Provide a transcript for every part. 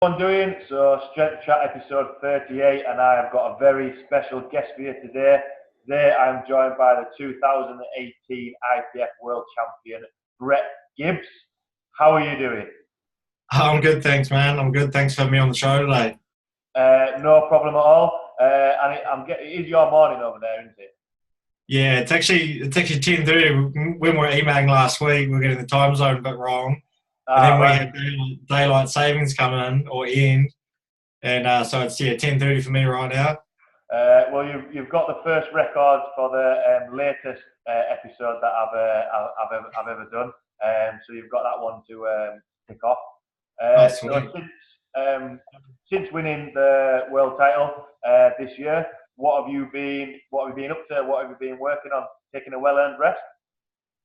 I'm doing so Strength Chat episode 38, and I have got a very special guest for you today. Today I'm joined by the 2018 IPF World Champion Brett Gibbs. How are you doing? I'm good, thanks, man. I'm good. Thanks for having me on the show today. No problem at all. It is your morning over there, isn't it? Yeah, it's actually 10:30. When we were emailing last week, we were getting the time zone a bit wrong, and then we Right. had daylight savings come in or end, and so it's 10:30 for me right now. Well, you've got the first record for the latest episode that I've ever done. So you've got that one to tick off. Oh, So sweet. since winning the world title this year, what have you been up to? What have you been working on? Taking a well-earned rest?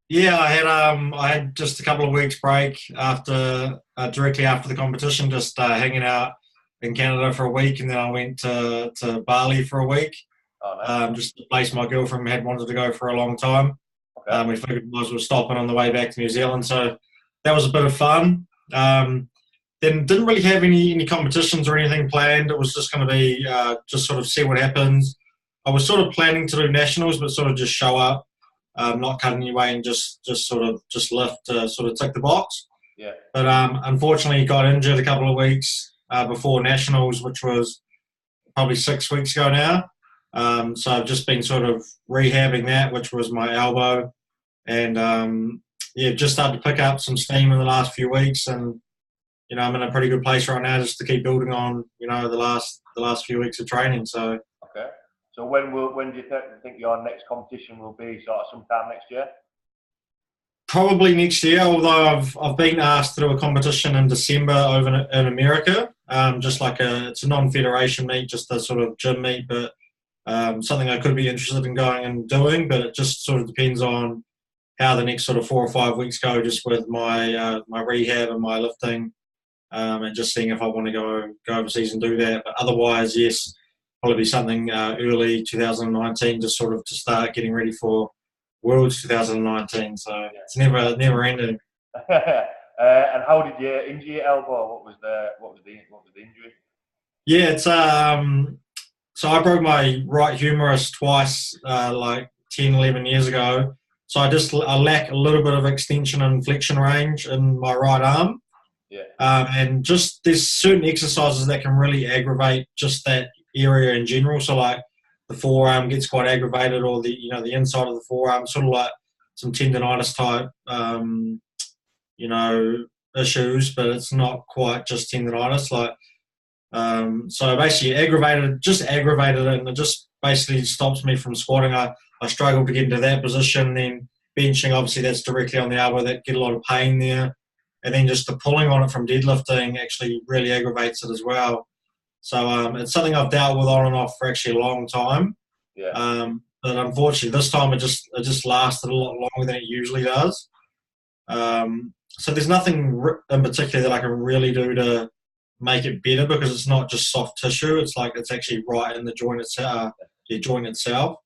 Yeah, I had just a couple of weeks break after directly after the competition, just hanging out in Canada for a week, and then I went to Bali for a week. Oh, nice. Just a place my girlfriend had wanted to go for a long time. Okay. We figured we might as well stop in on the way back to New Zealand, so that was a bit of fun. Then didn't really have any competitions or anything planned. It was just going to be just sort of see what happens. I was sort of planning to do nationals, but sort of just show up, not cut any weight, and just sort of just lift to sort of tick the box. Yeah. But unfortunately, got injured a couple of weeks before nationals, which was probably 6 weeks ago now. So I've just been sort of rehabbing that, which was my elbow, and just started to pick up some steam in the last few weeks, and I'm in a pretty good place right now, just to keep building on the last few weeks of training. So Okay. So when do you think your next competition will be? Sort of sometime next year. probably next year, although I've been asked to do a competition in December over in America, just like it's a non-federation meet, just a sort of gym meet, but something I could be interested in going and doing, but it just sort of depends on how the next sort of 4 or 5 weeks go, just with my rehab and my lifting, and just seeing if I want to go overseas and do that. But otherwise, yes, probably be something early 2019, just sort of to start getting ready for Worlds 2019. So it's never ending. And how did you injure your elbow? What was the injury? Yeah, it's so I broke my right humerus twice, like 10, 11 years ago. So I lack a little bit of extension and flexion range in my right arm. Yeah. And just there's certain exercises that can really aggravate just that area in general. So like the forearm gets quite aggravated, or the inside of the forearm, sort of like some tendonitis type, issues, but it's not quite just tendonitis. Like, so basically aggravated it, and it just basically stops me from squatting. I struggle to get into that position. Then benching, obviously that's directly on the elbow, that get a lot of pain there. And then just the pulling on it from deadlifting actually really aggravates it as well. So it's something I've dealt with on and off for actually a long time. Yeah. But unfortunately, this time it just lasted a lot longer than it usually does. So there's nothing in particular that I can really do to make it better, because it's not just soft tissue. It's like it's actually right in the joint itself.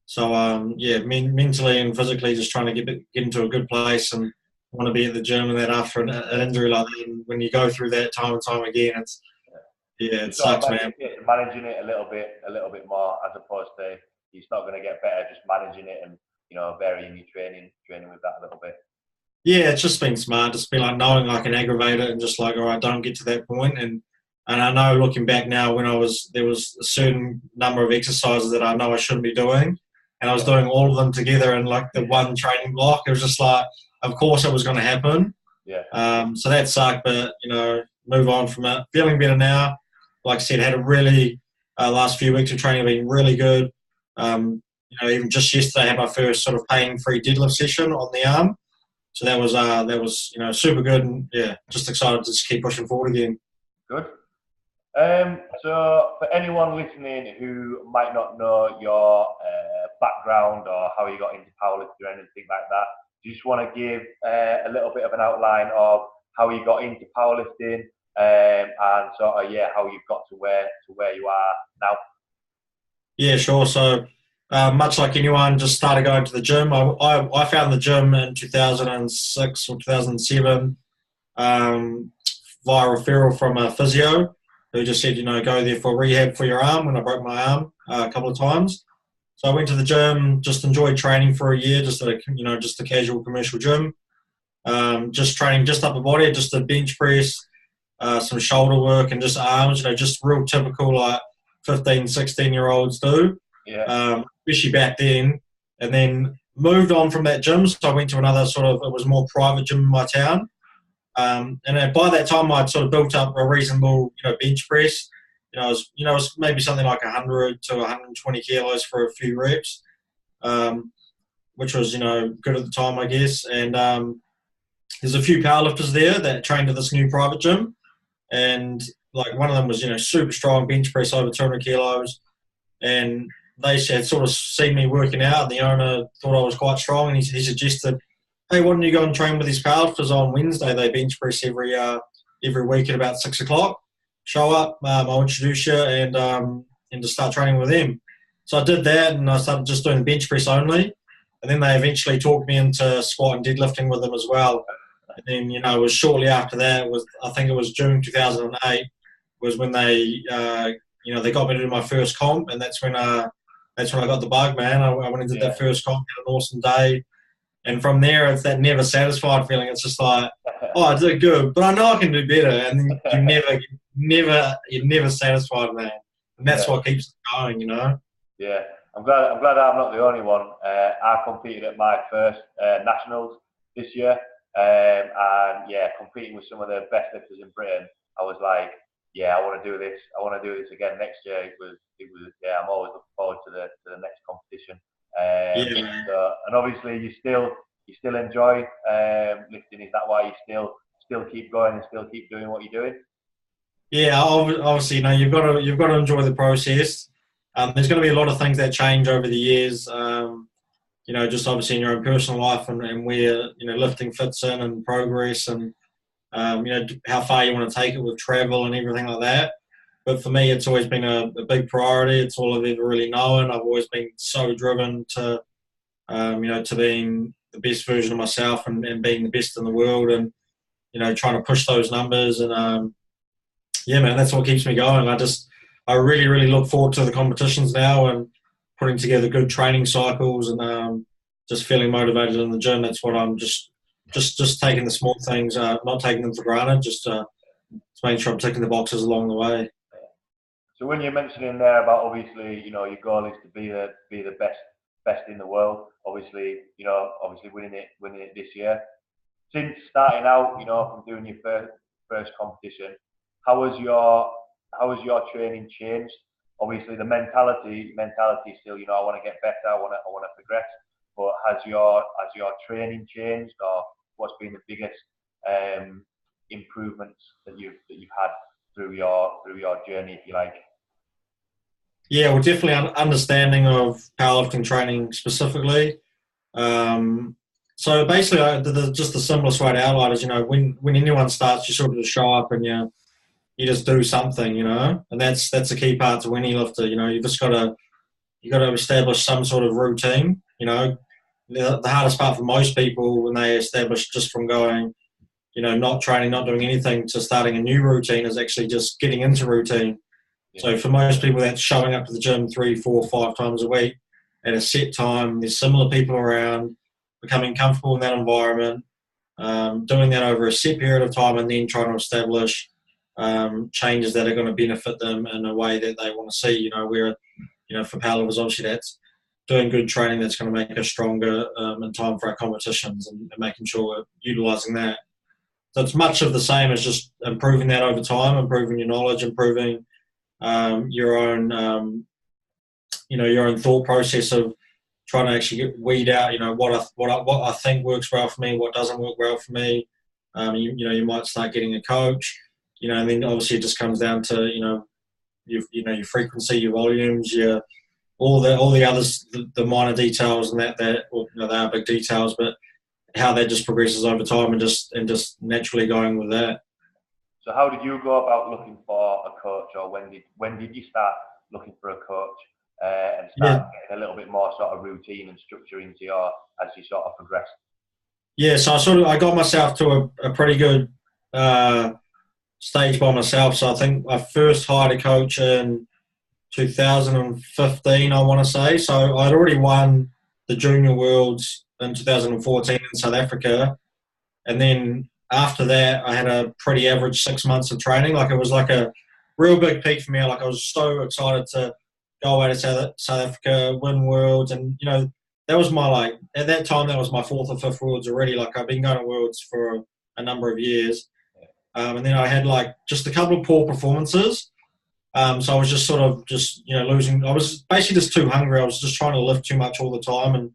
So mentally and physically, just trying to get into a good place, and want to be at the gym, and that after an injury like that, and when you go through that time and time again, it Sort of sucks, man. managing it a little bit more, as opposed to it's not going to get better. Just managing it and varying your training with that a little bit. Yeah, it's just been smart. Just been like knowing I can aggravate it, and just like, all right, don't get to that point. And I know looking back now, there was a certain number of exercises that I know I shouldn't be doing, and I was doing all of them together in like the one training block. It was just like, of course it was going to happen. Yeah. So that sucked, but move on from it. Feeling better now. Like I said, had a really last few weeks of training have been really good. Even just yesterday, I had my first sort of pain-free deadlift session on the arm. So that was super good, and just excited to just keep pushing forward again. Good. So for anyone listening who might not know your background or how you got into powerlifting or anything like that, do you just want to give a little bit of an outline of how you got into powerlifting, and sort of how you've got to where you are now? Yeah, sure. So much like anyone, just started going to the gym. I found the gym in 2006 or 2007. via referral from a physio who just said, go there for rehab for your arm when I broke my arm a couple of times. So I went to the gym, just enjoyed training for a year, just a casual commercial gym. Just training just upper body, just a bench press, some shoulder work and just arms, just real typical like 15, 16-year-olds do, especially back then. And then moved on from that gym, so I went to another it was more private gym in my town. And by that time, I'd sort of built up a reasonable, bench press. It was maybe something like 100 to 120 kilos for a few reps, which was, good at the time, I guess. And there's a few powerlifters there that trained at this new private gym. And like one of them was, super strong bench press over 200 kilos. And they had sort of seen me working out. The owner thought I was quite strong, and he suggested, hey, why don't you go and train with these powerlifters on Wednesday? They bench press every week at about 6 o'clock. Show up, I'll introduce you, and to start training with them. So I did that, and I started just doing bench press only. And then they eventually talked me into squat and deadlifting with them as well. And then, it was shortly after that, I think it was June 2008, was when they got me to do my first comp, and that's when I got the bug, man. I went and did that first comp, had an awesome day. And from there, it's that never satisfied feeling. It's just like, oh, I did good, but I know I can do better. And you're never satisfied, man. And that's what keeps it going, Yeah, I'm glad I'm not the only one. I competed at my first nationals this year, and competing with some of the best lifters in Britain. I was like, I want to do this. I want to do this again next year. It was. I'm always looking forward to the next competition. And obviously, you still enjoy lifting. Is that why you still keep going and still keep doing what you're doing? Yeah, obviously, you've got to enjoy the process. There's going to be a lot of things that change over the years. Just obviously in your own personal life and where lifting fits in and progress and how far you want to take it with travel and everything like that. But for me, it's always been a big priority. It's all I've ever really known. I've always been so driven to, to being the best version of myself and being the best in the world and, trying to push those numbers. And, man, that's what keeps me going. I really, really look forward to the competitions now and putting together good training cycles and just feeling motivated in the gym. That's what I'm just taking the small things, not taking them for granted, just making sure I'm ticking the boxes along the way. So when you're mentioning there about obviously, your goal is to be the best in the world. Obviously, winning it this year. Since starting out, from doing your first competition, how has your training changed? Obviously, the mentality is still, I want to get better, I want to progress. But has your training changed, or what's been the biggest improvements that you've had through your journey, if you like? Yeah, well, definitely understanding of powerlifting training specifically. So basically, just the simplest way to outline is, when anyone starts, you sort of just show up and you just do something, and that's the key part to any lifter. You just got to establish some sort of routine. The hardest part for most people when they establish just from going, not training, not doing anything to starting a new routine is actually just getting into routine. Yeah. So for most people, that's showing up to the gym 3, 4, 5 times a week at a set time. There's similar people around, becoming comfortable in that environment, doing that over a set period of time, and then trying to establish changes that are going to benefit them in a way that they want to see. Where for powerlifters, obviously that's doing good training that's going to make us stronger in time for our competitions and making sure we're utilising that. So it's much of the same as just improving that over time, improving your knowledge, improving your own thought process of trying to actually weed out, what I think works well for me, what doesn't work well for me. You might start getting a coach, and then obviously it just comes down to your frequency, your volumes, all the others, the minor details, and that they are big details, but how that just progresses over time and just naturally going with that. So how did you go about looking for a coach, or when did you start looking for a coach and start getting a little bit more sort of routine and structure into as you sort of progressed? Yeah, so I got myself to a pretty good stage by myself. So I think I first hired a coach in 2015, I want to say. So I'd already won the Junior Worlds in 2014 in South Africa. And then after that, I had a pretty average 6 months of training. Like, it was like a real big peak for me. Like, I was so excited to go away to South Africa, win Worlds. And, that was my, like, at that time, that was my fourth or fifth Worlds already. Like, I've been going to Worlds for a number of years. And then I had, like, just a couple of poor performances. So I was just sort of losing. I was basically just too hungry. I was just trying to lift too much all the time. And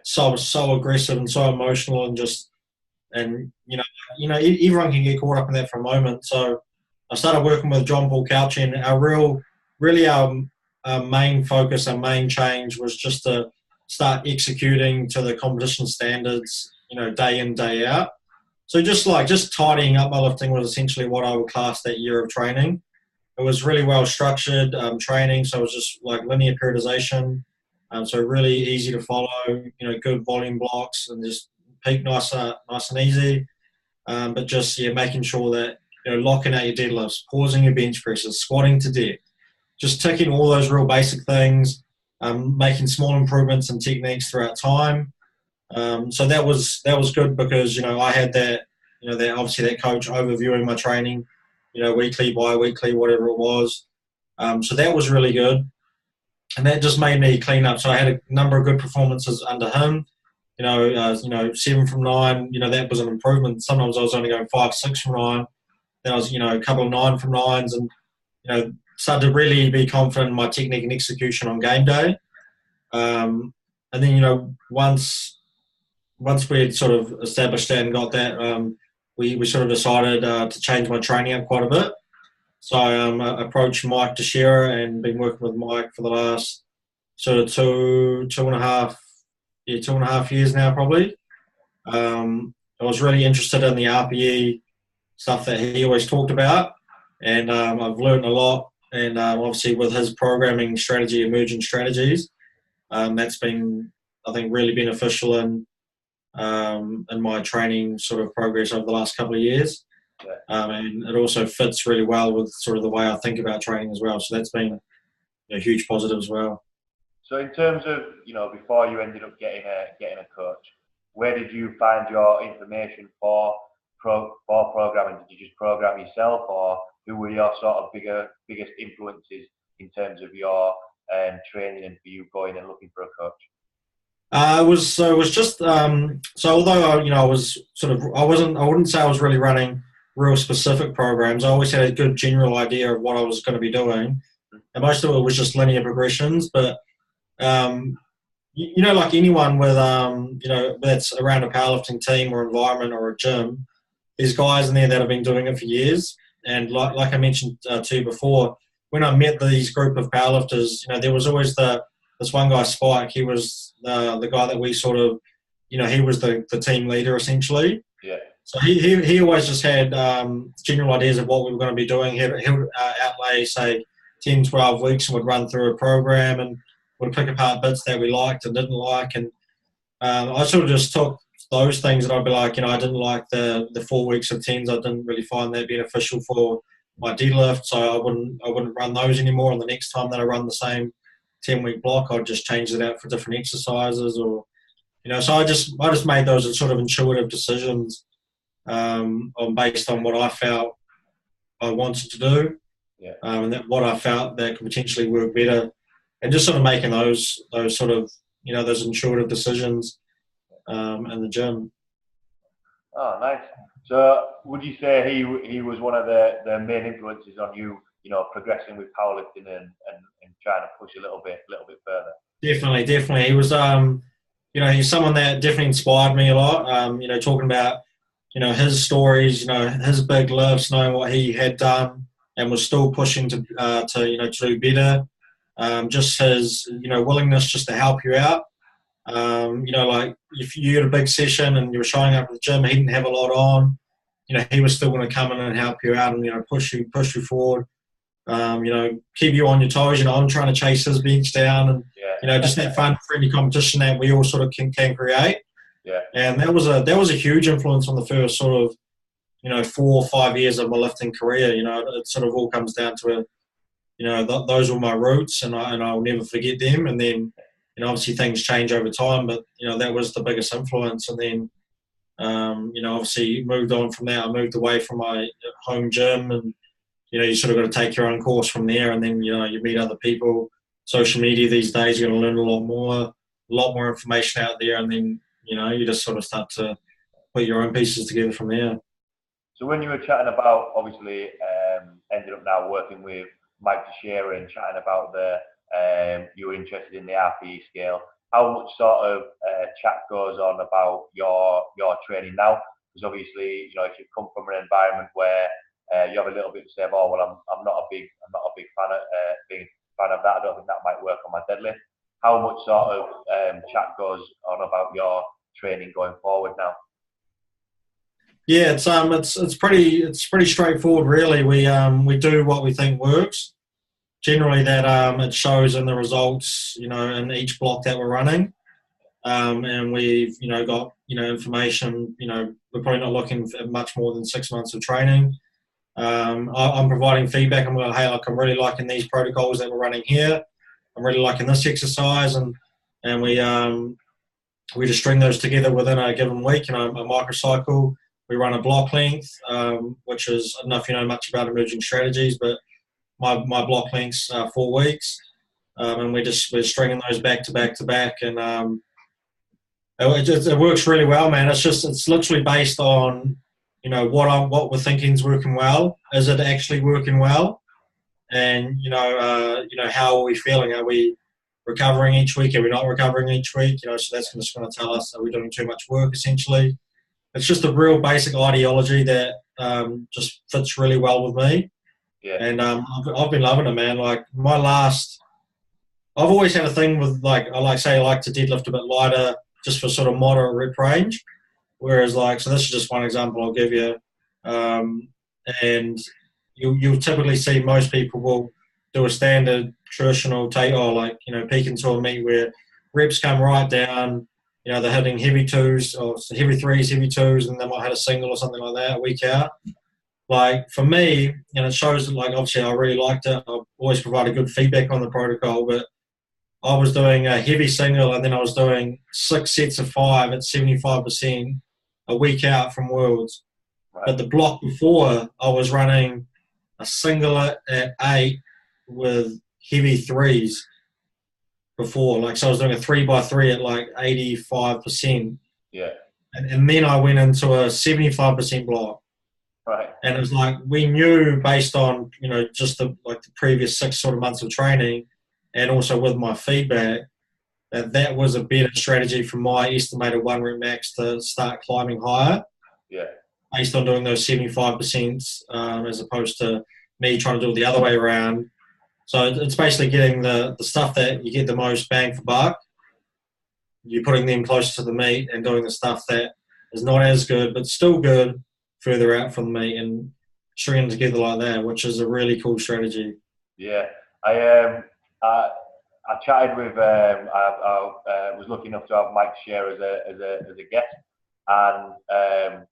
so I was so aggressive and so emotional and everyone can get caught up in that for a moment. So I started working with John Paul Couchy, and our main focus, our main change was just to start executing to the competition standards, day in, day out. So just tidying up my lifting was essentially what I would class that year of training. It was really well structured training, so it was just like linear periodization, so really easy to follow. Good volume blocks and just peak nice and easy. But just making sure that locking out your deadlifts, pausing your bench presses, squatting to depth, just ticking all those real basic things, making small improvements in techniques throughout time. So that was good because I had that obviously that coach overviewing my training, weekly, bi-weekly, whatever it was. So that was really good, and that just made me clean up. So I had a number of good performances under him. 7 from 9. That was an improvement. Sometimes I was only going 5, 6 from 9. Then I was a couple of 9 from 9s, and started to really be confident in my technique and execution on game day. And then once we had sort of established that and got that, we sort of decided to change my training up quite a bit. So I approached Mike Teixeira and been working with Mike for the last sort of two and a half years now, probably. I was really interested in the RPE stuff that he always talked about, and I've learned a lot. And obviously with his programming strategy, emergent strategies, that's been, I think, really beneficial in my training sort of progress over the last couple of years. And it also fits really well with sort of the way I think about training as well. So that's been a huge positive as well. So in terms of, before you ended up getting a coach, where did you find your information for programming? Did you just program yourself, or who were your sort of biggest influences in terms of your training and for you going and looking for a coach? It was just so although I was I wouldn't say I was really running real specific programs. I always had a good general idea of what I was going to be doing, and most of it was just linear progressions. But like anyone with that's around a powerlifting team or environment or a gym, there's guys in there that have been doing it for years. And like I mentioned to you before, when I met these group of powerlifters, there was always this one guy, Spike. He was the guy that we sort of, he was the team leader essentially. Yeah. So he always just had general ideas of what we were going to be doing. He would outlay, say, 10, 12 weeks and would run through a program and would pick apart bits that we liked and didn't like. And I sort of just took those things and I'd be like, I didn't like the 4 weeks of 10s. I didn't really find that beneficial for my deadlift, so I wouldn't run those anymore. And the next time that I run the same 10-week block, I'd just change it out for different exercises, or so I just made those sort of intuitive decisions based on what I felt I wanted to do, and that what I felt that could potentially work better, and just sort of making those sort of those intuitive decisions in the gym. Oh, nice. So would you say he was one of the main influences on you, progressing with powerlifting and trying to push a little bit further? Definitely. He was, he's someone that definitely inspired me a lot. Talking about, his stories, his big lifts, knowing what he had done and was still pushing to do better. Just his, willingness just to help you out. Like if you had a big session and you were showing up at the gym, he didn't have a lot on, he was still going to come in and help you out and, push you forward, keep you on your toes. I'm trying to chase his bench down and, just that fun, friendly competition that we all sort of can create. Yeah. And that was a huge influence on the first sort of, 4 or 5 years of my lifting career. It sort of all comes down to those were my roots, and I'll never forget them. And then, obviously things change over time, but that was the biggest influence. And then, obviously moved on from that. I moved away from my home gym, and you sort of got to take your own course from there. And then you meet other people. Social media these days, you're going to learn a lot more information out there, and then you just sort of start to put your own pieces together from there. So when you were chatting about, obviously, ended up now working with Mike Teixeira and chatting about you were interested in the RPE scale, how much sort of chat goes on about your training now? Because obviously, if you come from an environment where you have a little bit to say, oh well, I'm not a big fan of that. I don't think that might work on my deadlift. How much sort of chat goes on about your training going forward now? Yeah, it's pretty straightforward, really. We do what we think works. Generally, that it shows in the results, in each block that we're running, and we've got information. We're probably not looking at much more than 6 months of training. I'm providing feedback. I'm going, hey, I'm really liking these protocols that we're running here. I'm really liking this exercise, and we just string those together within a given week. A microcycle. We run a block length, which is, I don't know if you know much about emerging strategies, but my block length's 4 weeks, and we're stringing those back to back to back, and it works really well, man. It's literally based on what we're thinking is working well. Is it actually working well? And how are we feeling? Are we recovering each week? Are we not recovering each week? So that's just going to tell us, are we doing too much work, essentially? It's just a real basic ideology that just fits really well with me. Yeah. And I've been loving it, man. Like I've always had a thing with, I like to deadlift a bit lighter just for sort of moderate rep range. Whereas so this is just one example I'll give you. And you'll typically see most people will do a standard traditional peak into a meet where reps come right down. They're hitting heavy twos or heavy threes, heavy twos, and they might hit a single or something like that a week out. For me, it shows that, obviously I really liked it. I've always provided good feedback on the protocol, but I was doing a heavy single, and then I was doing 6 sets of 5 at 75% a week out from Worlds. Right. But the block before, I was running a single at 8 with heavy threes before. So I was doing a 3x3 at 85%. Yeah. And then I went into a 75% block. Right. And it was we knew based on, just the previous 6 sort of months of training, and also with my feedback, that was a better strategy for my estimated 1 rep max to start climbing higher. Yeah. Based on doing those 75%, as opposed to me trying to do it the other way around. So it's basically getting the stuff that you get the most bang for buck. You're putting them closer to the meet, and doing the stuff that is not as good but still good further out from the meet, and stringing together like that, which is a really cool strategy. Yeah. I chatted with, I was lucky enough to have Mike Teixeira as a guest, and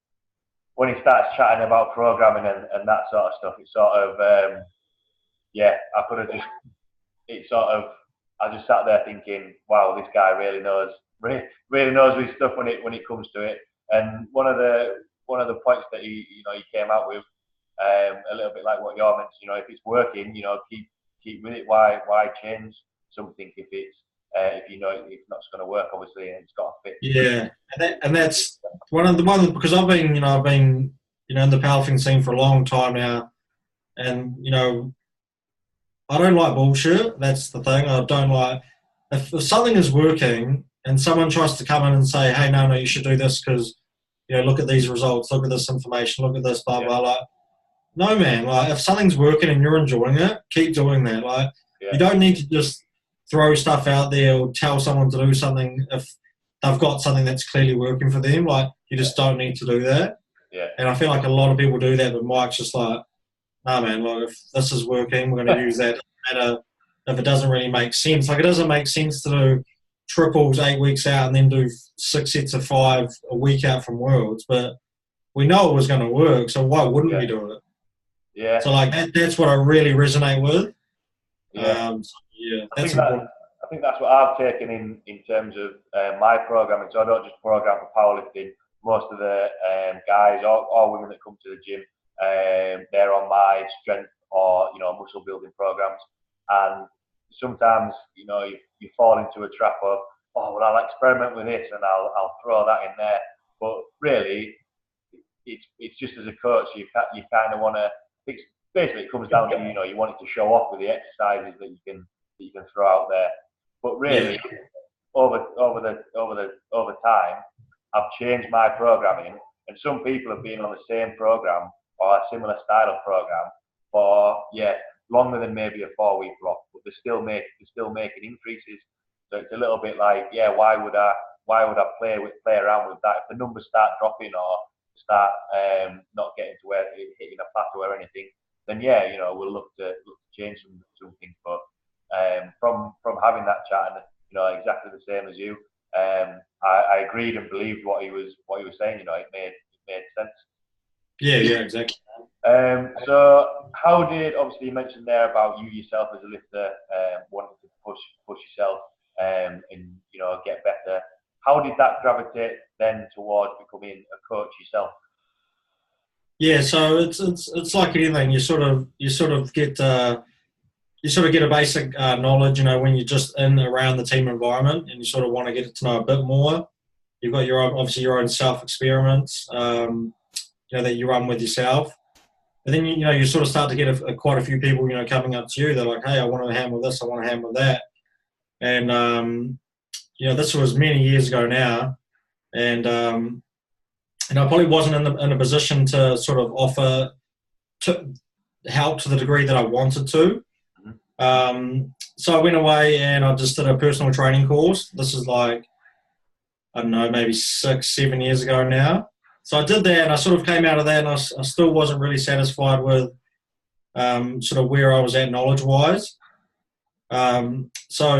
when he starts chatting about programming and that sort of stuff, it's sort of, I could have just, I just sat there thinking, wow, this guy really knows his stuff when it comes to it. And one of the points that he came out with, a little bit like what you're mentioning, if it's working, keep with it. Why change something if it's if it's not going to work, obviously, and it's got to fit. Yeah, and that's one because I've been in the powerlifting scene for a long time now, and I don't like bullshit. That's the thing. I don't like if something is working and someone tries to come in and say, hey, no, you should do this because look at these results, look at this information, look at this, blah blah. No, man. If something's working and you're enjoying it, keep doing that. You don't need to just throw stuff out there or tell someone to do something if they've got something that's clearly working for them. You just don't need to do that. Yeah. And I feel like a lot of people do that, but Mike's just no, man, if this is working, we're going to use that. No matter if it doesn't really make sense. It doesn't make sense to do triples 8 weeks out and then do 6 sets of 5 a week out from Worlds. But we know it was going to work, so why wouldn't we do it? Yeah. So like that's what I really resonate with. Yeah. So, yeah, I that's think important. I think that's what I've taken in terms of my programming. So I don't just program for powerlifting. Most of the guys or women that come to the gym, they're on my strength or muscle building programs. And sometimes you fall into a trap of, oh well, I'll experiment with this and I'll throw that in there. But really, it's just as a coach, you kind of want to. Basically, it comes down to you wanting to show off with the exercises that you can throw out there. But really, over time, I've changed my programming, and some people have been on the same program or a similar style of program for longer than maybe a 4-week block, but they're still making increases. So it's a little bit like, why would I play around with that if the numbers start dropping or start not getting to where hitting a plateau or anything? Then we'll look to change some things. But from having that chat and exactly the same as you, I agreed and believed what he was saying. It made sense. Yeah, exactly. So how did, obviously you mentioned there about you yourself as a lifter wanting to push yourself and get better. How did that gravitate then towards becoming a coach yourself? Yeah, so it's like anything. You sort of get a basic knowledge, when you're just in around the team environment, and you sort of want to get to know a bit more. You've got your own self experiments, that you run with yourself, and then you sort of start to get quite a few people coming up to you. They're like, hey, I want to handle this, I want to handle that, and this was many years ago now, and I probably wasn't in a position to sort of offer help to the degree that I wanted to. So I went away and I just did a personal training course. This is like, I don't know, maybe 6-7 years ago now. So I did that and I sort of came out of that and I still wasn't really satisfied with sort of where I was at knowledge-wise. So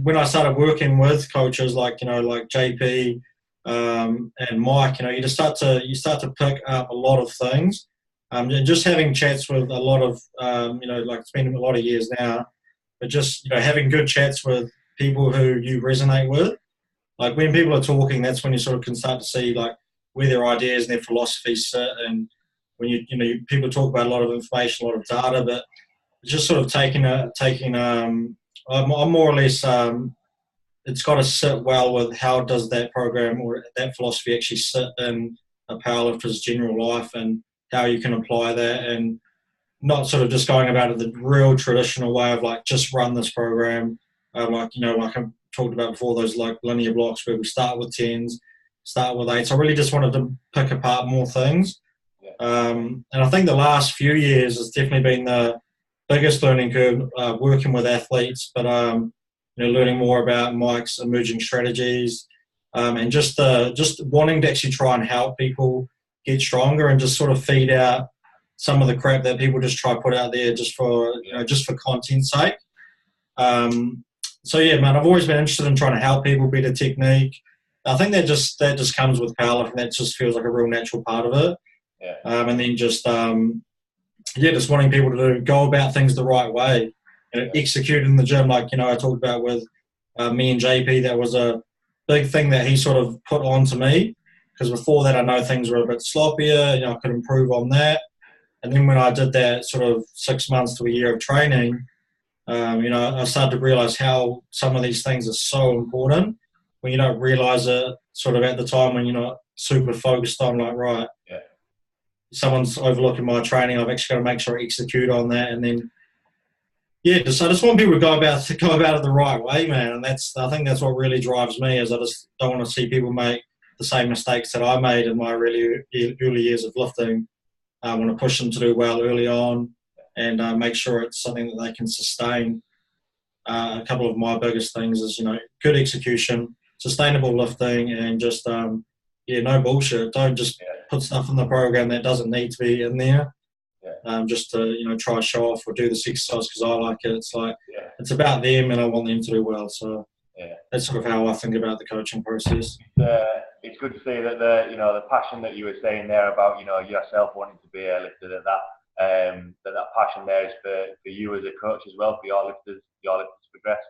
when I started working with coaches like JP and Mike, you start to pick up a lot of things. And just having chats with a lot of, it's been a lot of years now, but just, having good chats with people who you resonate with. Like when people are talking, that's when you sort of can start to see like where their ideas and their philosophies sit. And when people talk about a lot of information, a lot of data, but just sort of I'm more or less, it's got to sit well with how does that program or that philosophy actually sit in a powerlifter's general life and how you can apply that, and not sort of just going about it the real traditional way of like just run this program, like I talked about before, those like linear blocks where we start with 10s, start with 8s. I really just wanted to pick apart more things, and I think the last few years has definitely been the biggest learning curve, working with athletes, but learning more about Mike's emerging strategies, and just wanting to actually try and help people get stronger and just sort of feed out some of the crap that people just try to put out there just for content's sake. So yeah, man, I've always been interested in trying to help people better technique. I think that just comes with powerlifting. That just feels like a real natural part of it. And then just wanting people to go about things the right way, execute in the gym. Like I talked about with me and JP, that was a big thing that he sort of put on to me, because before that I know things were a bit sloppier. I could improve on that. And then when I did that sort of 6 months to a year of training, I started to realize how some of these things are so important when you don't realize it sort of at the time, when you're not super focused on like, right, someone's overlooking my training, I've actually got to make sure I execute on that. And then, I just want people to go about it the right way, man. And I think that's what really drives me, is I just don't want to see people make the same mistakes that I made in my really early years of lifting. I want to push them to do well early on and make sure it's something that they can sustain. A couple of my biggest things is, good execution, sustainable lifting, and just, no bullshit. Don't just put stuff in the program that doesn't need to be in there. Just to, try to show off or do this exercise because I like it. It's like, it's about them and I want them to do well. So that's sort of how I think about the coaching process. it's good to see that the passion that you were saying there about yourself wanting to be a lifter, that passion there is for you as a coach as well, for your lifters to progress.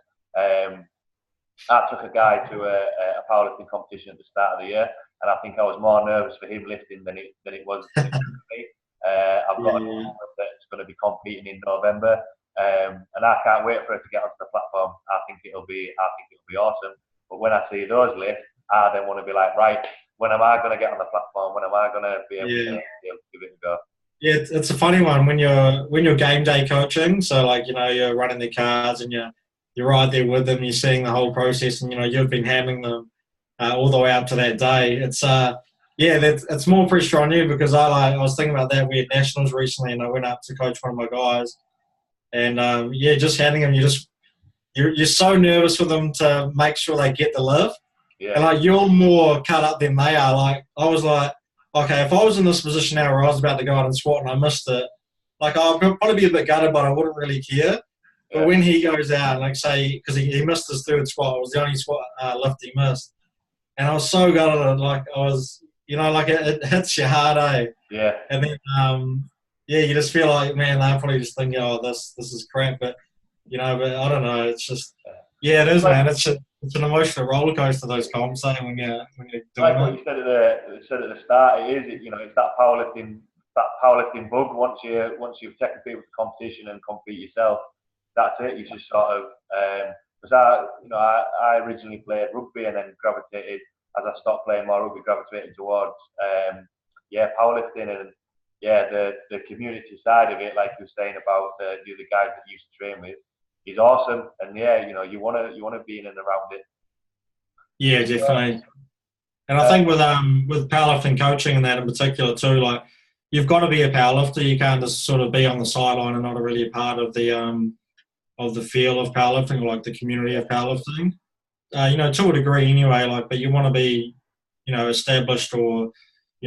I took a guy to a powerlifting competition at the start of the year, and I think I was more nervous for him lifting than it was for me. I've got a woman that's going to be competing in November, and I can't wait for her to get onto the platform. I think it'll be awesome. But when I see those lift, I then want to be like, right, when am I going to get on the platform? When am I going to be able to give it a go? Yeah, it's a funny one when you're game day coaching. So like you're running the cards and you're right there with them. You're seeing the whole process, and you've been handling them all the way up to that day. It's it's more pressure on you because I was thinking about that. We had nationals recently, and I went up to coach one of my guys, and just handling them. You're so nervous for them to make sure they get the lift. Yeah. And like you're more cut up than they are. Like I was like, okay, if I was in this position now where I was about to go out and squat and I missed it, like I'd probably be a bit gutted, but I wouldn't really care. But when he goes out, like say, because he missed his third squat, it was the only squat lift he missed, and I was so gutted. Like I was, like it hits you hard, eh? Yeah. And then you just feel like, man, they're probably just thinking, oh, this is crap. But but I don't know. It's just it is, man. It's an emotional roller coaster, those comps, when you're doing like what you said at the start, it's that powerlifting bug. Once you've taken people to competition and compete yourself, that's it. You just sort of because I originally played rugby and then gravitated as I stopped playing more rugby, gravitated towards powerlifting and the community side of it, like you were saying about the other guys that you used to train with, is awesome. And you want to be in and around it. Yeah, definitely. And I think with powerlifting coaching and that in particular too, like you've got to be a powerlifter. You can't just sort of be on the sideline and not really a part of the feel of powerlifting or like the community of powerlifting. To a degree anyway. Like, but you want to be, established or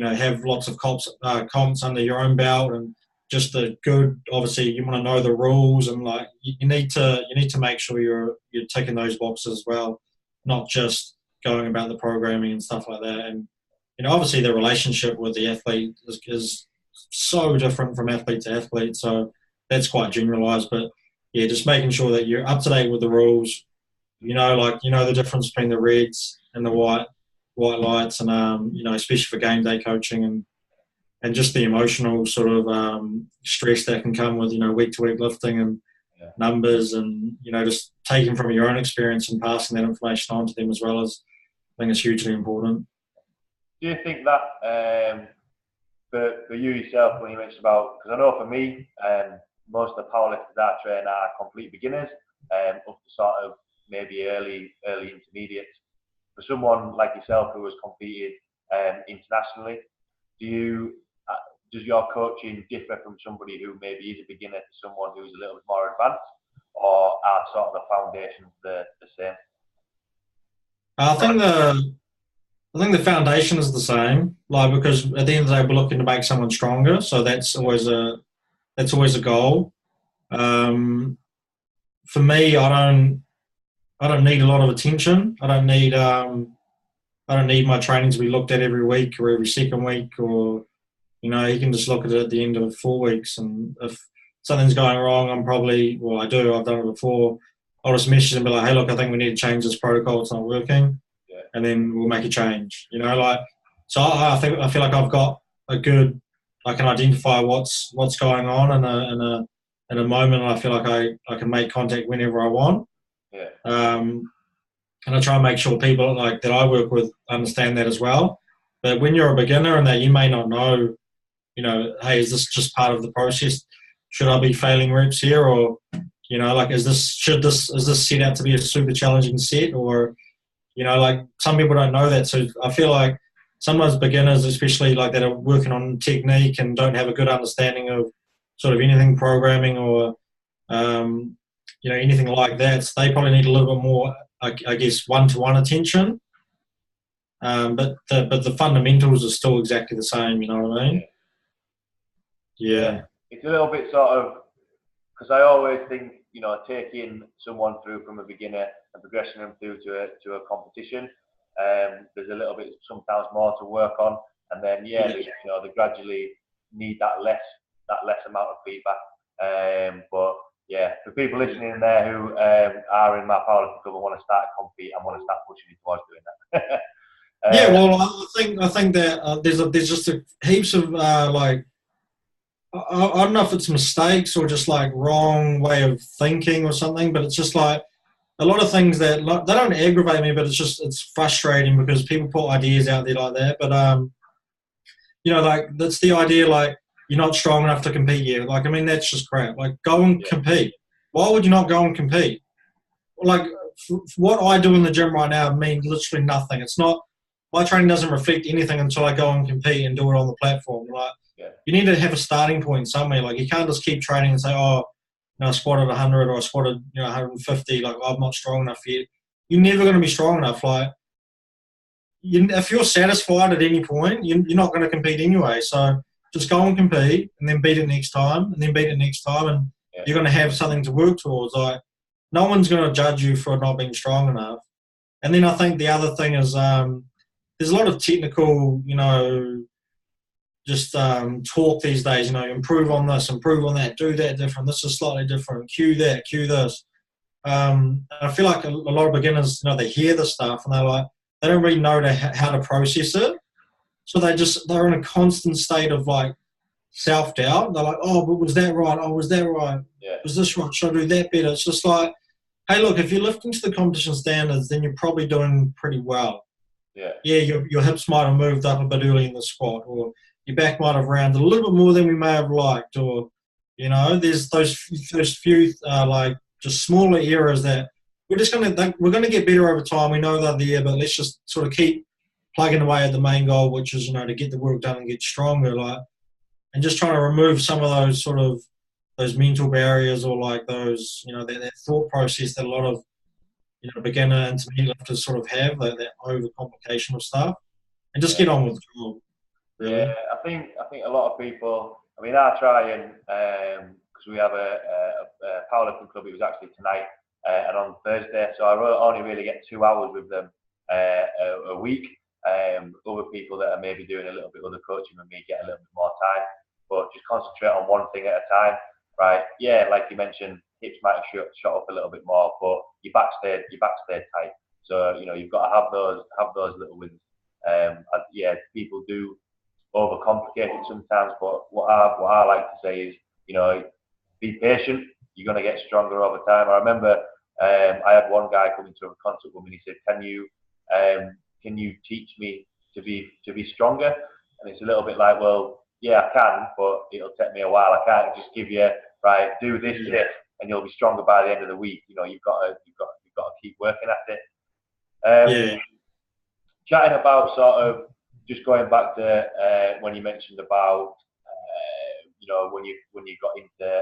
have lots of comps under your own belt and just the good. Obviously, you want to know the rules and like you need to make sure you're ticking those boxes as well, not just going about the programming and stuff like that. And obviously the relationship with the athlete is so different from athlete to athlete, so that's quite generalized. But yeah, just making sure that you're up to date with the rules. The difference between the reds and the white lights, and especially for game day coaching and just the emotional sort of stress that can come with week to week lifting and numbers, and just taking from your own experience and passing that information on to them as well as I think it's hugely important. Do you think that for you yourself, when you mentioned about, because I know for me, most of the powerlifters I train are complete beginners, up to sort of maybe early intermediates. For someone like yourself who has competed internationally, does your coaching differ from somebody who maybe is a beginner to someone who's a little bit more advanced, or are sort of the foundations the same? I think the foundation is the same, like because at the end of the day we're looking to make someone stronger, so that's always a goal. For me, I don't need a lot of attention. I don't need my training to be looked at every week or every second week, or you can just look at it at the end of 4 weeks, and if something's going wrong, I've done it before, I'll just message and be like, hey, look, I think we need to change this protocol, it's not working, and then we'll make a change. So I feel like I've got a good, I can identify what's going on in a moment, and I feel like I can make contact whenever I want. And I try and make sure people like that I work with understand that as well. But when you're a beginner and that you may not know, hey, is this just part of the process? Should I be failing reps here, or is this set out to be a super challenging set, or like some people don't know that. So I feel like sometimes beginners, especially like that are working on technique and don't have a good understanding of sort of anything programming or anything like that, so they probably need a little bit more, I guess, one-to-one attention. But the fundamentals are still exactly the same. You know what I mean? Yeah. It's a little bit sort of, because I always think, taking someone through from a beginner and progressing them through to a competition, there's a little bit sometimes more to work on, and then they gradually need that less amount of feedback. But yeah, for people listening in there who are in my powerlifting club and want to start to compete and want to start pushing me towards doing that. Yeah, well, I think that there's just heaps of like, I don't know if it's mistakes or just like wrong way of thinking or something, but it's just like a lot of things that they don't aggravate me, but it's frustrating because people put ideas out there like that. But like that's the idea, like you're not strong enough to compete yet. Like, I mean, that's just crap. Like, go and compete. Why would you not go and compete? Like, what I do in the gym right now means literally nothing. It's not, my training doesn't reflect anything until I go and compete and do it on the platform. Like, you need to have a starting point somewhere. Like, you can't just keep training and say, oh, I squatted 100 or I squatted 150. Like, I'm not strong enough yet. You're never going to be strong enough. Like, if you're satisfied at any point, you're not going to compete anyway. So just go and compete and then beat it next time and then beat it next time, and you're going to have something to work towards. Like, no one's going to judge you for not being strong enough. And then I think the other thing is there's a lot of technical, just talk these days, improve on this, improve on that, do that different, this is slightly different, cue that, cue this. I feel like a lot of beginners, they hear the stuff and they're like, they don't really know how to process it. So they're in a constant state of like self-doubt. They're like, oh, but was that right? Oh, was that right? Yeah. Was this right? Should I do that better? It's just like, hey, look, if you're lifting to the competition standards, then you're probably doing pretty well. Yeah, your hips might have moved up a bit early in the squat, or your back might have rounded a little bit more than we may have liked, or, there's those few like just smaller errors that we're going to get better over time. We know they're there, but let's just sort of keep plugging away at the main goal, which is, to get the work done and get stronger, like, and just trying to remove some of those sort of those mental barriers, or like those, that thought process that a lot of, beginner intermediate lifters sort of have, that overcomplication of stuff, and just get on with the job. Really. Yeah, I think a lot of people. I mean, I try and because we have a powerlifting club. It was actually tonight and on Thursday, so I only really get 2 hours with them a week. Other people that are maybe doing a little bit other coaching with me get a little bit more time, but just concentrate on one thing at a time. Right? Yeah, like you mentioned, hips might have shot up a little bit more, but your back stayed tight. So you've got to have those little wins. People do overcomplicate it sometimes, but what I like to say is, be patient. You're going to get stronger over time. I remember I had one guy come into a consult with me and he said, can you teach me to be stronger? And it's a little bit like, well, yeah, I can, but it'll take me a while. I can't just give you, right, do this, and you'll be stronger by the end of the week. You've got to keep working at it. Chatting about sort of just going back to when you mentioned about when you got into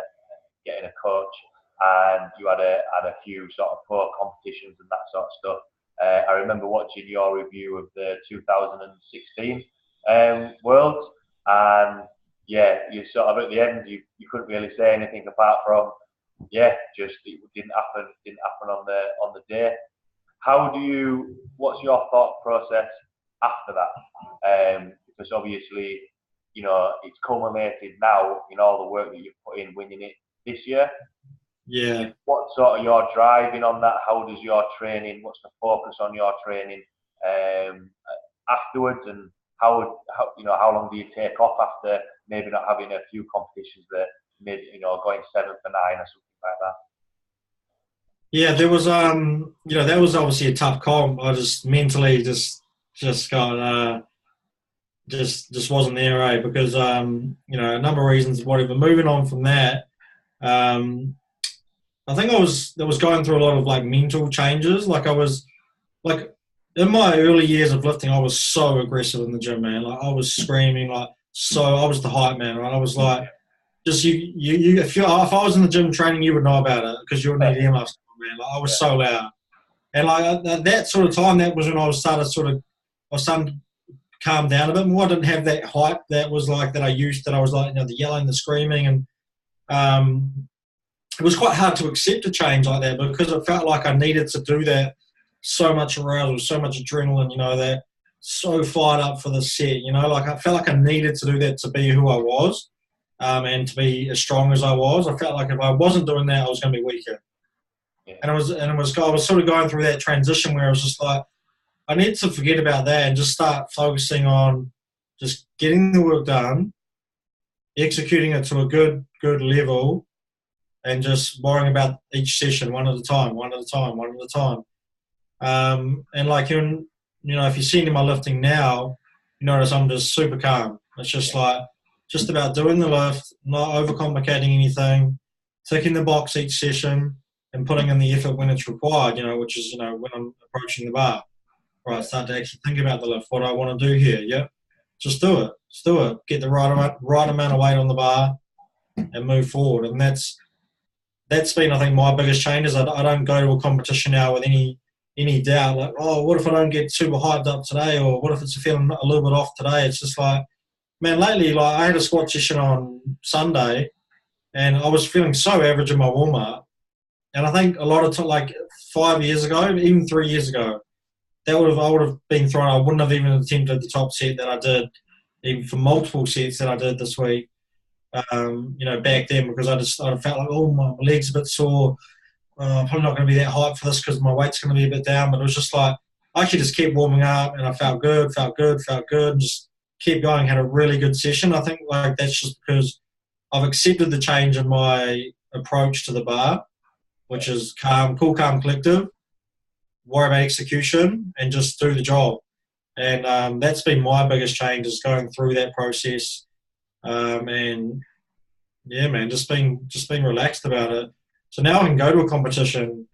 getting a coach and you had a few sort of pro competitions and that sort of stuff. I remember watching your review of the 2016 Worlds, and you sort of at the end you couldn't really say anything apart from just it didn't happen on the day. What's your thought process after that? Because obviously, it's culminated now in all the work that you've put in winning it this year. Yeah. What sort of your driving on that? How does your training? What's the focus on your training afterwards? And how long do you take off after maybe not having a few competitions that going 7 for 9 or something like that? Yeah, there was that was obviously a tough comp. I just mentally just got just wasn't there, right? Because a number of reasons, whatever. Moving on from that, I think I was going through a lot of like mental changes. Like I was like in my early years of lifting, I was so aggressive in the gym, man. Like I was screaming, I was the hype man, right? I was like, just if I was in the gym training, you would know about it because you're an EDM man. Like I was so loud, and like that sort of time, that was when I was starting to calm down a bit more. I didn't have that hype that was like that I used. That I was like the yelling, the screaming, and it was quite hard to accept a change like that because it felt like I needed to do that so much arousal, so much adrenaline, you know, that so fired up for the set, you know, like I felt like I needed to do that to be who I was, and to be as strong as I was. I felt like if I wasn't doing that, I was going to be weaker. Yeah. And I was sort of going through that transition where I was just like, I need to forget about that and just start focusing on just getting the work done, executing it to a good level, and just worrying about each session one at a time. And like you know, if you've seen my lifting now, you notice I'm just super calm. It's just like just about doing the lift, not overcomplicating anything, ticking the box each session, and putting in the effort when it's required. You know, which is, you know, when I'm approaching the bar. Right, start to actually think about the lift. What do I want to do here? Yep, just do it. Just do it. Get the right amount of weight on the bar, and move forward. And that's been, I think, my biggest change. Is I don't go to a competition now with any doubt. Like, oh, what if I don't get super hyped up today, or what if it's feeling a little bit off today? It's just like, man, lately, like I had a squat session on Sunday, and I was feeling so average in my warm up. And I think a lot of like 5 years ago, even 3 years ago, I would have been thrown. I wouldn't have even attempted the top set that I did, even for multiple sets that I did this week. You know, back then, because I felt like, oh, my legs a bit sore. I'm probably not going to be that hyped for this because my weight's going to be a bit down. But it was just like I actually just kept warming up, and I felt good, and just kept going. Had a really good session. I think like that's just because I've accepted the change in my approach to the bar, which is calm, cool, calm, collective. Worry about execution and just do the job. And that's been my biggest change, is going through that process. And yeah, man, just being relaxed about it. So now I can go to a competition.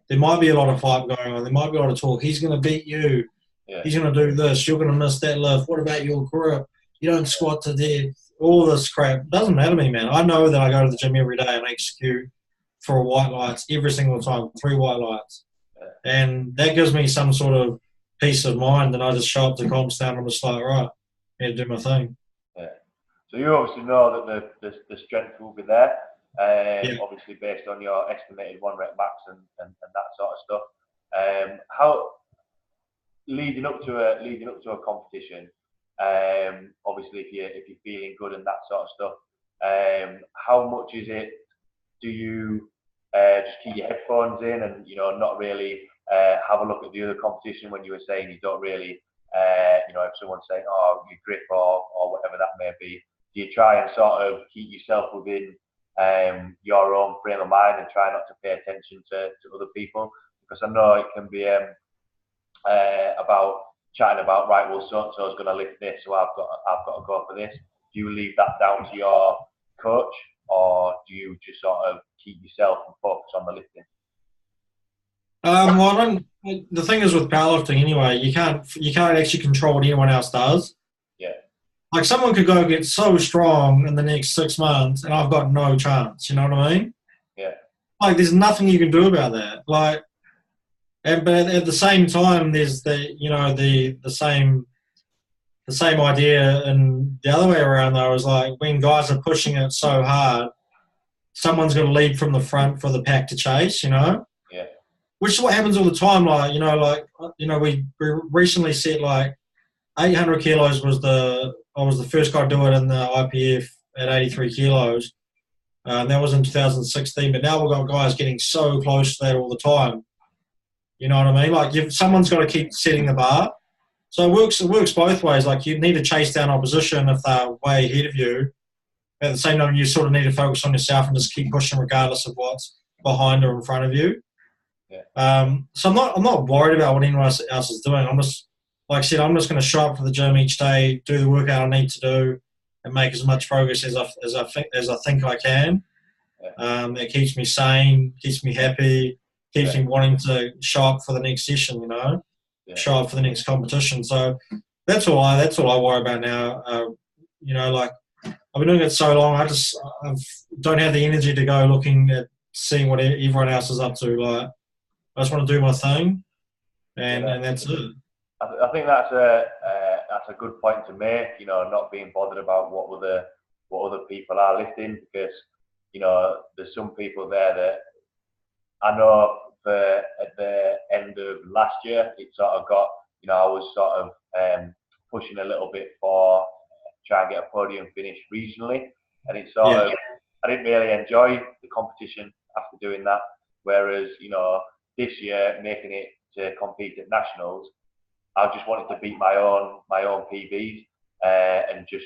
There might be a lot of hype going on. There might be a lot of talk. He's going to beat you. Yeah. He's going to do this. You're going to miss that lift. What about your grip? You don't squat to death. All this crap. Doesn't matter to me, man. I know that I go to the gym every day and I execute for white lights every single time, 3 white lights. And that gives me some sort of peace of mind, and I just show up to comp stand and I'm just like, right, I need to do my thing. Yeah. So you obviously know that the strength will be there, obviously based on your estimated 1 rep max and that sort of stuff. How leading up to a competition, obviously if you're feeling good and that sort of stuff, how much is it? Do you just keep your headphones in and, you know, not really have a look at the other competition when you were saying you don't really, you know, if someone's saying, oh, your grip or whatever that may be, do you try and sort of keep yourself within your own frame of mind and try not to pay attention to other people? Because I know it can be about chatting about, right, well, so-and-so's going to lift this, so I've got to go for this. Do you leave that down to your coach, or do you just sort of keep yourself and focus on the lifting? Well, the thing is with powerlifting anyway, you can't actually control what anyone else does. Yeah. Like someone could go get so strong in the next 6 months, and I've got no chance. You know what I mean? Yeah. Like there's nothing you can do about that. Like, but at the same time, there's the same idea, and the other way around though is like when guys are pushing it so hard, someone's got to lead from the front for the pack to chase. You know? Yeah. Which is what happens all the time. We recently set like 800 kilos I was the first guy to do it in the IPF at 83 kilos. That was in 2016, but now we've got guys getting so close to that all the time. You know what I mean? Like someone's got to keep setting the bar. So it works both ways. Like you need to chase down opposition if they're way ahead of you. At the same time, you sort of need to focus on yourself and just keep pushing regardless of what's behind or in front of you. Yeah. So I'm not worried about what anyone else is doing. I'm just, like I said, I'm just going to show up for the gym each day, do the workout I need to do, and make as much progress as I think I can. Yeah. It keeps me sane, keeps me happy, keeps me wanting to show up for the next session. You know, show up for the next competition. So that's all I worry about now. You know, like I've been doing it so long, I don't have the energy to go looking at seeing what everyone else is up to. Like I just want to do my thing, and that's it. I think that's a good point to make. You know, not being bothered about what other people are lifting, because you know there's some people there that I know at the end end of last year. It sort of got, I was sort of pushing a little bit for try and get a podium finish regionally, and it sort of, I didn't really enjoy the competition after doing that. Whereas, this year making it to compete at nationals, I just wanted to beat my own PBs and just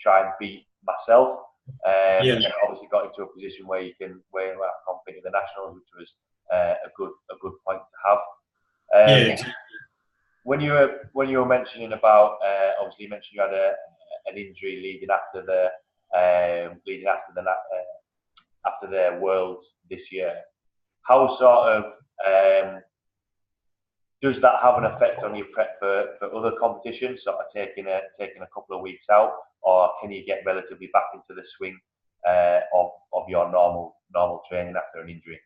try and beat myself. And obviously got into a position where you can compete at the nationals, which was a good point to have. When you were mentioning about obviously you mentioned you had an injury leading after the Worlds this year. How sort of does that have an effect on your prep for other competitions? Sort of taking a couple of weeks out, or can you get relatively back into the swing of your normal training after an injury?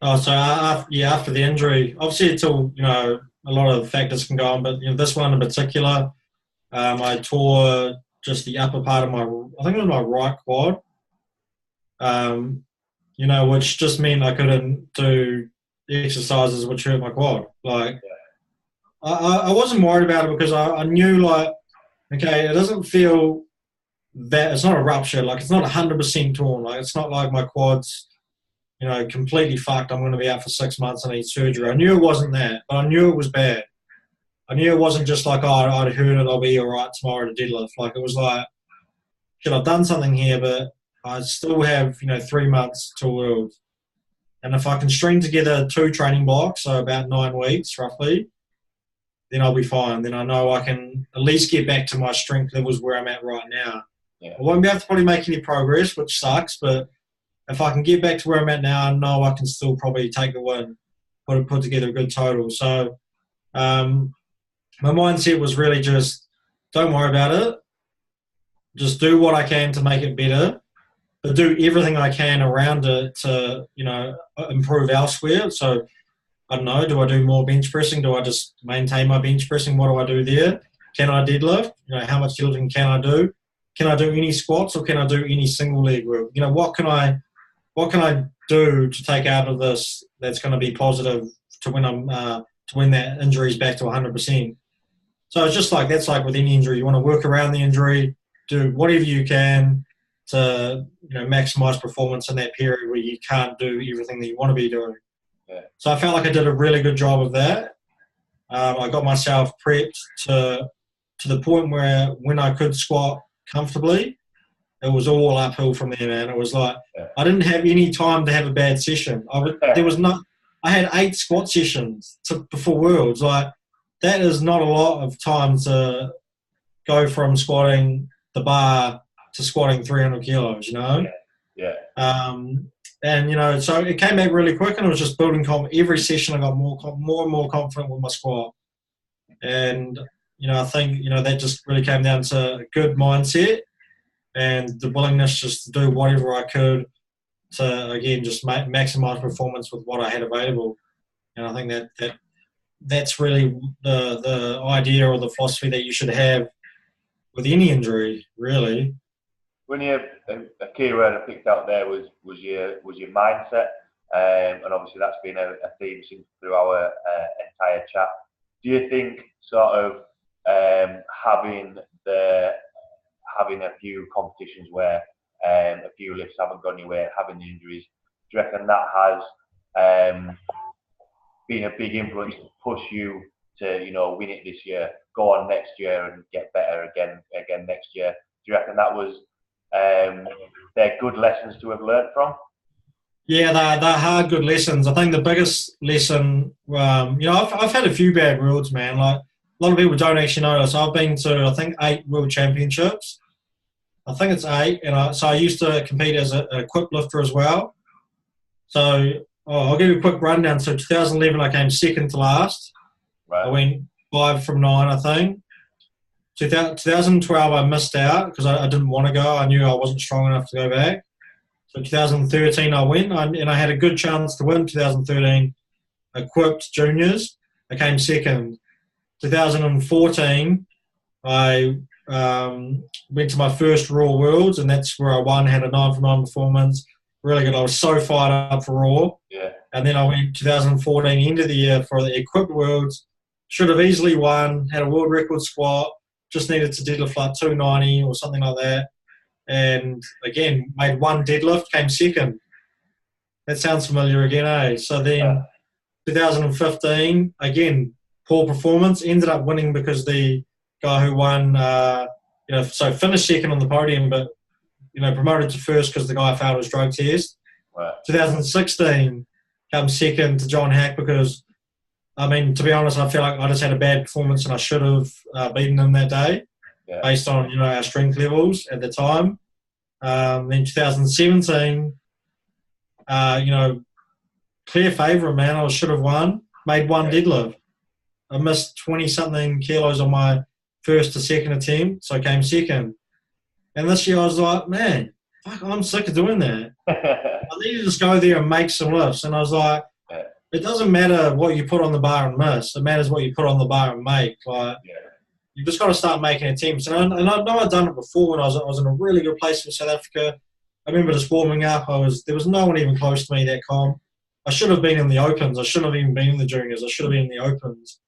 Oh, so after the injury, obviously it's all, a lot of factors can go on, but this one in particular, I tore just the upper part of I think it was my right quad, which just meant I couldn't do exercises which hurt my quad. I wasn't worried about it because I knew okay, it doesn't feel that, it's not a rupture, it's not 100% torn, it's not like my quad's completely fucked, I'm going to be out for 6 months and need surgery. I knew it wasn't that, but I knew it was bad. I knew it wasn't just I'd heard it, I'll be all right tomorrow to deadlift. It was shit, I've done something here, but I still have, 3 months till Worlds. And if I can string together 2 training blocks, so about 9 weeks roughly, then I'll be fine. Then I know I can at least get back to my strength levels where I'm at right now. Yeah. I won't be able to probably make any progress, which sucks, but if I can get back to where I'm at now, I know I can still probably take the win, put together a good total. So my mindset was really just don't worry about it. Just do what I can to make it better, but do everything I can around it to, improve elsewhere. So I don't know, do I do more bench pressing? Do I just maintain my bench pressing? What do I do there? Can I deadlift? How much deadlifting can I do? Can I do any squats or can I do any single leg work? What can I do to take out of this that's going to be positive to when that injury is back to 100%? So it's just that's with any injury. You want to work around the injury, do whatever you can to maximize performance in that period where you can't do everything that you want to be doing. Yeah. So I felt like I did a really good job of that. I got myself prepped to the point where when I could squat comfortably, it was all uphill from there, man. It was I didn't have any time to have a bad session. I had 8 squat sessions before Worlds. That is not a lot of time to go from squatting the bar to squatting 300 kilos, Yeah. And, so it came back really quick and it was just building confidence. Every session I got more and more confident with my squat. And, I think, that just really came down to a good mindset and the willingness just to do whatever I could to, again, just maximize performance with what I had available. And I think that's really the idea or the philosophy that you should have with any injury, really. When a key word I picked out there was your mindset, and obviously that's been a theme through our entire chat. Do you think sort of having a few competitions where a few lifts haven't gone your way, having the injuries, do you reckon that has been a big influence to push you to win it this year, go on next year and get better again next year? Do you reckon that was they're good lessons to have learned from? Yeah, they're hard, good lessons. I think the biggest lesson, I've had a few bad Worlds, man. A lot of people don't actually know this. I've been to, I think, 8 World Championships. I think it's 8. And so I used to compete as a equipped lifter as well. So I'll give you a quick rundown. So 2011, I came second to last. Right. I went 5 from 9, I think. 2012, I missed out because I didn't want to go. I knew I wasn't strong enough to go back. So 2013, I went, and I had a good chance to win 2013 equipped juniors. I came second. 2014, I went to my first Raw Worlds, and that's where I won, had a 9 from 9 performance. Really good. I was so fired up for Raw. Yeah. And then I went 2014 end of the year for the Equipped Worlds. Should have easily won, had a world record squat, just needed to deadlift like 290 or something like that. And again, made one deadlift, came second. That sounds familiar again, eh? So then 2015, again, poor performance, ended up winning because the guy who won, so finished second on the podium, but, promoted to first because the guy failed his drug test. Right. 2016, comes second to John Hack because, to be honest, I feel like I just had a bad performance and I should have beaten him that day based on, our strength levels at the time. Then 2017, clear favourite, man. I should have won. Made one deadlift. I missed 20-something kilos on my first to second attempt, so I came second. And this year I was like, man, fuck, I'm sick of doing that. I need to just go there and make some lifts. And I was like, it doesn't matter what you put on the bar and miss. It matters what you put on the bar and make. Like, you've just got to start making attempts. And I know I'd done it before when I was in a really good place in South Africa. I remember just warming up. There was no one even close to me that comp. I should have been in the Opens. I shouldn't have even been in the Juniors. I should have been in the Opens.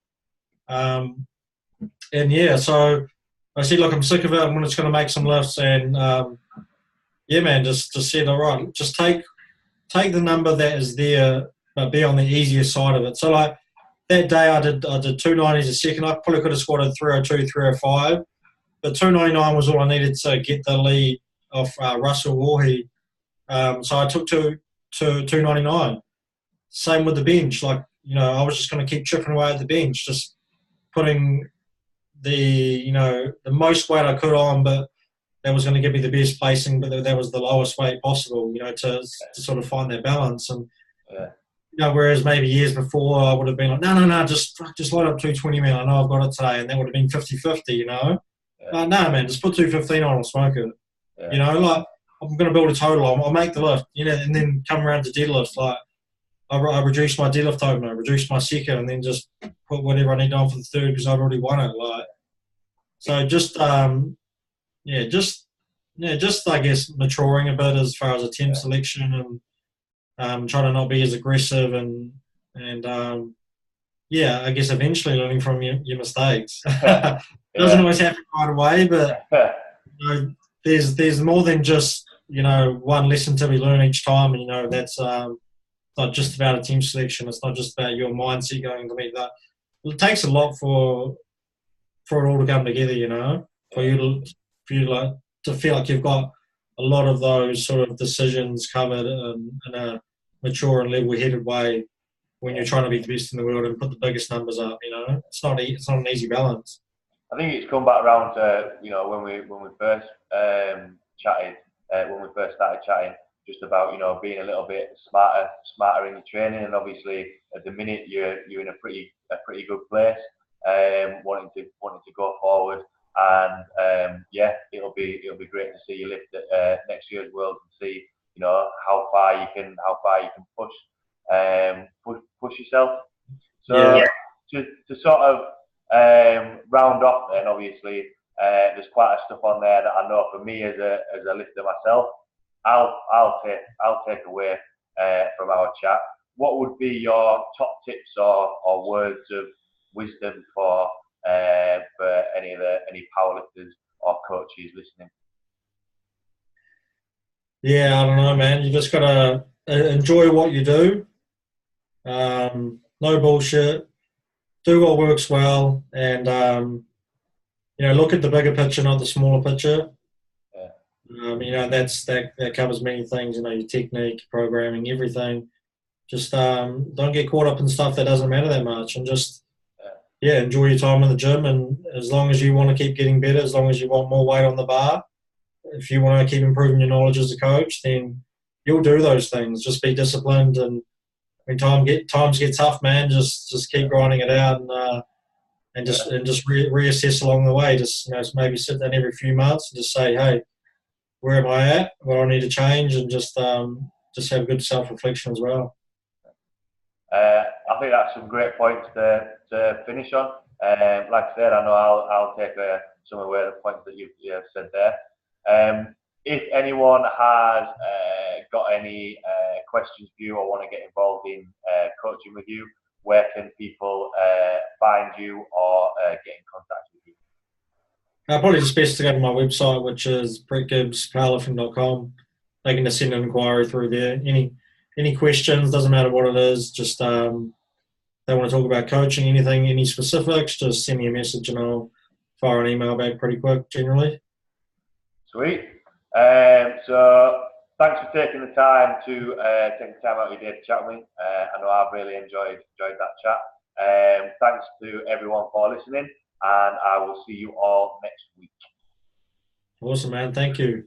So I said, look, I'm sick of it. I'm just going to make some lifts. And, man, just said, all right, just take the number that is there, but be on the easier side of it. So, like, that day I did 290s a second. I probably could have squatted 302, 305. But 299 was all I needed to get the lead of Russell Warhe. So I took to 299. Same with the bench. Like, I was just going to keep chipping away at the bench, just putting the most weight I could on, but that was going to give me the best placing, but that was the lowest weight possible, to sort of find that balance. And, whereas maybe years before I would have been like, no, just load up 220, man. I know I've got it today. And that would have been 50-50, no, man, just put 215 on and smoke it. Like, I'm going to build a total. I'll make the lift, and then come around to deadlift. Like, I reduced my deadlift opener, I reduced my second, and then just put whatever I need on for the third because I'd already won it. Like, so just I guess maturing a bit as far as attempt selection and trying to not be as aggressive and I guess eventually learning from your mistakes. It doesn't always happen right away, but there's more than just one lesson to be learned each time, and that's not just about a team selection. It's not just about your mindset going to meet that. It takes a lot for it all to come together, for you to feel like you've got a lot of those sort of decisions covered in a mature and level-headed way when you're trying to be the best in the world and put the biggest numbers up. It's not an easy balance. I think it's come back around to when we first chatted, when we first started chatting, just about being a little bit smarter in your training, and obviously at the minute you're in a pretty good place, wanting to go forward, and it'll be great to see you lift at next year's World and see how far you can push yourself. So to sort of round off, then obviously there's quite a stuff on there that I know for me as a lifter myself, I'll take away from our chat. What would be your top tips or words of wisdom for any powerlifters or coaches listening? Yeah, I don't know, man. You just gotta enjoy what you do. No bullshit. Do what works well, and look at the bigger picture, not the smaller picture. That covers many things. Your technique, programming, everything. Just don't get caught up in stuff that doesn't matter that much, and just enjoy your time in the gym. And as long as you want to keep getting better, as long as you want more weight on the bar, if you want to keep improving your knowledge as a coach, then you'll do those things. Just be disciplined, and when times get tough, man, just keep grinding it out, and just reassess along the way. Just maybe sit down every few months and just say, hey, where am I at? What do I need to change? And just have good self-reflection as well. I think that's some great points to finish on. Like I said, I know I'll take some of the points that you've said there. If anyone has got any questions for you or want to get involved in coaching with you, where can people find you or get in contact with you? Probably just best to go to my website, which is brettgibbspowerlifting.com. They can just send an inquiry through there. Any questions, doesn't matter what it is, just they want to talk about coaching, anything, any specifics, just send me a message and I'll fire an email back pretty quick, generally. Sweet. So thanks for taking the time to take the time out of your day to chat with me. I know I've really enjoyed that chat. Thanks to everyone for listening, and I will see you all next week. Awesome, man. Thank you.